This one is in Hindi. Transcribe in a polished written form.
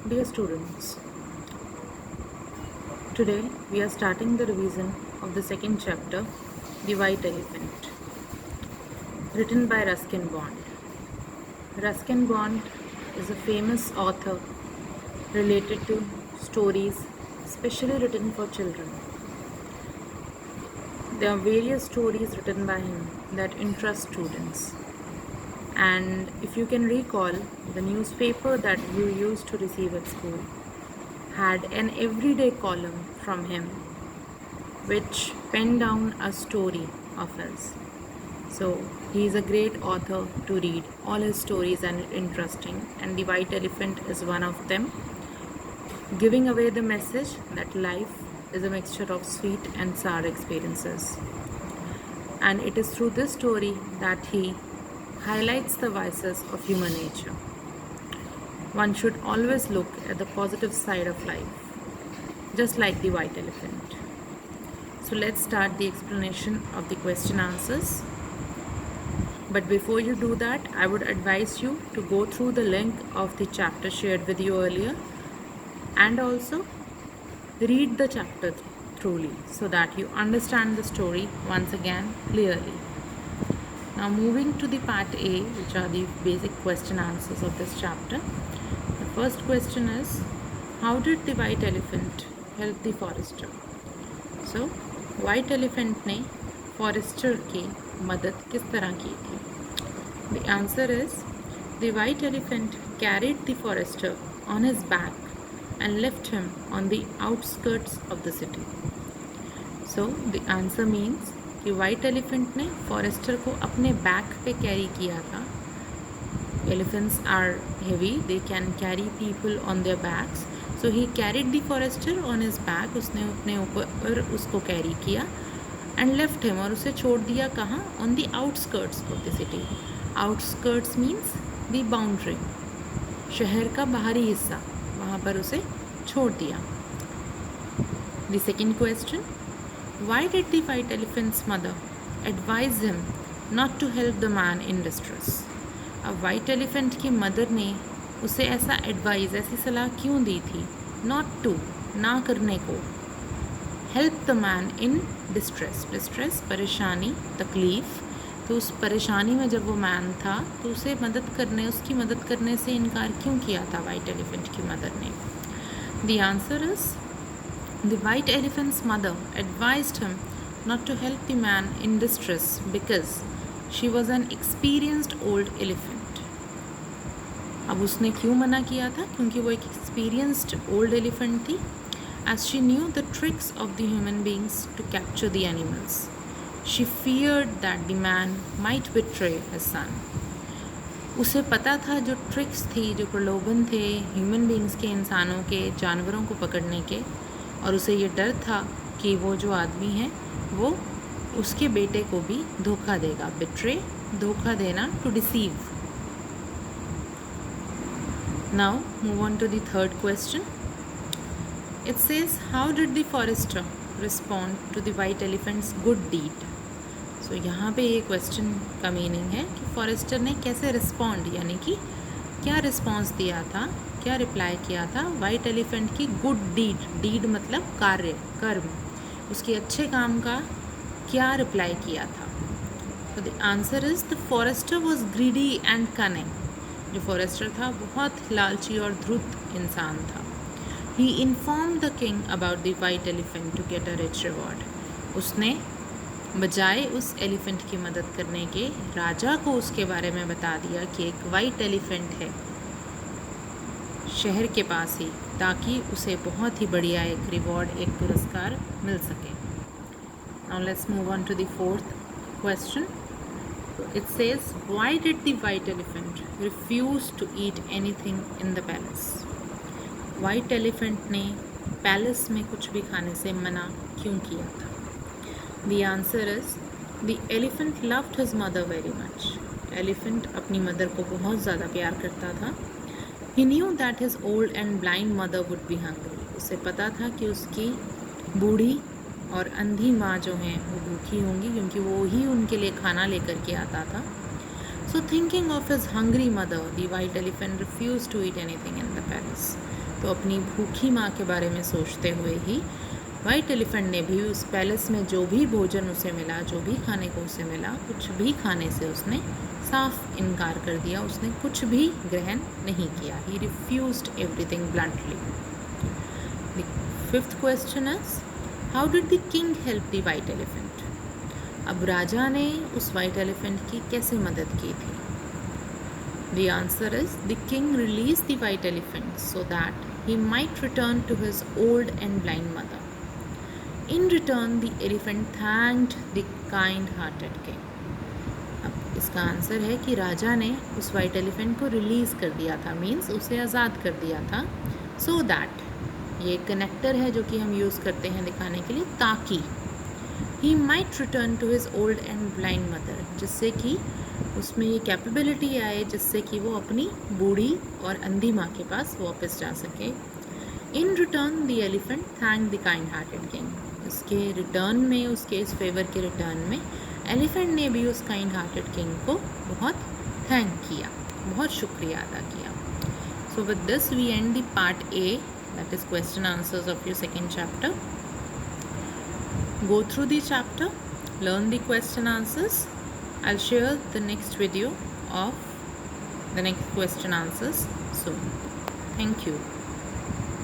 Dear students, today we are starting the revision of the second chapter, The White Elephant, written by Ruskin Bond. Ruskin Bond is a famous author related to stories specially written for children. There are various stories written by him that interest students. And if you can recall, the newspaper that you used to receive at school had an everyday column from him which penned down a story of his. So he is a great author to read. All his stories are interesting, and The White Elephant is one of them, giving away the message that life is a mixture of sweet and sour experiences. And it is through this story that he highlights the vices of human nature. One should always look at the positive side of life, just like the white elephant. So let's start the explanation of the question answers. But before you do that, I would advise you to go through the link of the chapter shared with you earlier and also read the chapter thoroughly so that you understand the story once again clearly. Now moving to the part A, which are the basic question answers of this chapter. The first question is, how did the white elephant help the forester? So, white elephant ने forester की मदद किस तरह की थी? The answer is, the white elephant carried the forester on his back and left him on the outskirts of the city. So, the answer means कि वाइट एलिफेंट ने फॉरेस्टर को अपने बैक पे कैरी किया था. Elephants are heavy, they can carry people on their backs. So he carried the forester on his back. उसने अपने ऊपर उसको कैरी किया एंड लेफ्ट हिम, और उसे छोड़ दिया कहाँ? On the outskirts of the city. Outskirts means the boundary, शहर का बाहरी हिस्सा, वहाँ पर उसे छोड़ दिया. The second question, why did the white elephant's mother advise him not to help the man in distress? अब white elephant की मदर ने उसे ऐसा एडवाइस, ऐसी सलाह क्यों दी थी? Not to, ना करने को. Help the man in distress. Distress परेशानी, तकलीफ़. तो उस परेशानी में जब वो मैन था तो उसे उसकी मदद करने से इनकार क्यों किया था white elephant की मदर ने? The answer is, the white elephant's mother advised him not to help the man in distress because she was an experienced old elephant. अब उसने क्यों मना किया था? क्योंकि वो एक experienced old elephant थी. As she knew the tricks of the human beings to capture the animals, she feared that the man might betray his son. उसे पता था जो ट्रिक्स थी, जो प्रलोभन थे ह्यूमन बींग्स के, इंसानों के, जानवरों को पकड़ने के, और उसे ये डर था कि वो जो आदमी है वो उसके बेटे को भी धोखा देगा. बिट्रे, धोखा देना, to deceive. Now move on to the third question. It says, how did the forester respond to the white elephants good deed? So यहाँ पे ये क्वेश्चन का मीनिंग है कि फॉरेस्टर ने कैसे रिस्पॉन्ड, यानी कि क्या रिस्पॉन्स दिया था, क्या रिप्लाई किया था वाइट एलिफेंट की गुड डीड. डीड मतलब कार्य, कर्म, उसके अच्छे काम का क्या रिप्लाई किया था? तो the answer is, the forester was greedy and cunning. जो फॉरेस्टर था बहुत लालची और धूर्त इंसान था. He inform the king about the white elephant to get a rich reward. उसने बजाय उस एलिफेंट की मदद करने के राजा को उसके बारे में बता दिया कि एक वाइट एलिफेंट है शहर के पास ही, ताकि उसे बहुत ही बढ़िया एक रिवॉर्ड, एक पुरस्कार मिल सके. Now let's move on to the fourth question. It says, why did the white elephant refuse to eat anything in the palace? White elephant ने पैलेस में कुछ भी खाने से मना क्यों किया था? The answer is, the elephant loved his mother very much. Elephant अपनी मदर को बहुत ज़्यादा प्यार करता था. He knew that his old and blind mother would be hungry. उसे पता था कि उसकी बूढ़ी और अंधी माँ जो हैं वो भूखी होंगी, क्योंकि वो ही उनके लिए खाना लेकर के आता था. So thinking of his hungry mother, the white elephant refused to eat anything in the palace. तो अपनी भूखी माँ के बारे में सोचते हुए ही वाइट एलिफेंट ने भी उस पैलेस में जो भी भोजन उसे मिला, जो भी खाने को उसे मिला, कुछ भी खाने से उसने साफ इनकार कर दिया, उसने कुछ भी ग्रहण नहीं किया. He refused everything bluntly. The fifth question is, how did the king help the white elephant? अब राजा ने उस वाइट एलिफेंट की कैसे मदद की थी? The answer is, the king release the white elephant so that he might return to his old and blind mother. In return, the elephant thanked the kind-hearted king. अब इसका आंसर है कि राजा ने उस वाइट एलिफेंट को रिलीज़ कर दिया था, मीन्स उसे आज़ाद कर दिया था. सो दैट, ये कनेक्टर है जो कि हम यूज़ करते हैं दिखाने के लिए, ताकि he might return to his old and blind mother, जिससे कि उसमें ये कैपेबिलिटी आए, जिससे कि वो अपनी बूढ़ी और अंधी माँ के पास वापस जा सके. In return the elephant thank the kind hearted king. उसके रिटर्न में, उसके इस फेवर के रिटर्न में एलिफेंट ने भी उस काइंड हार्टेड किंग को बहुत थैंक किया, बहुत शुक्रिया अदा किया. So with this we end the part A, that is question answers of your second chapter. Go through the chapter, learn the question answers. I'll share the next video of the next question answers soon. Thank you.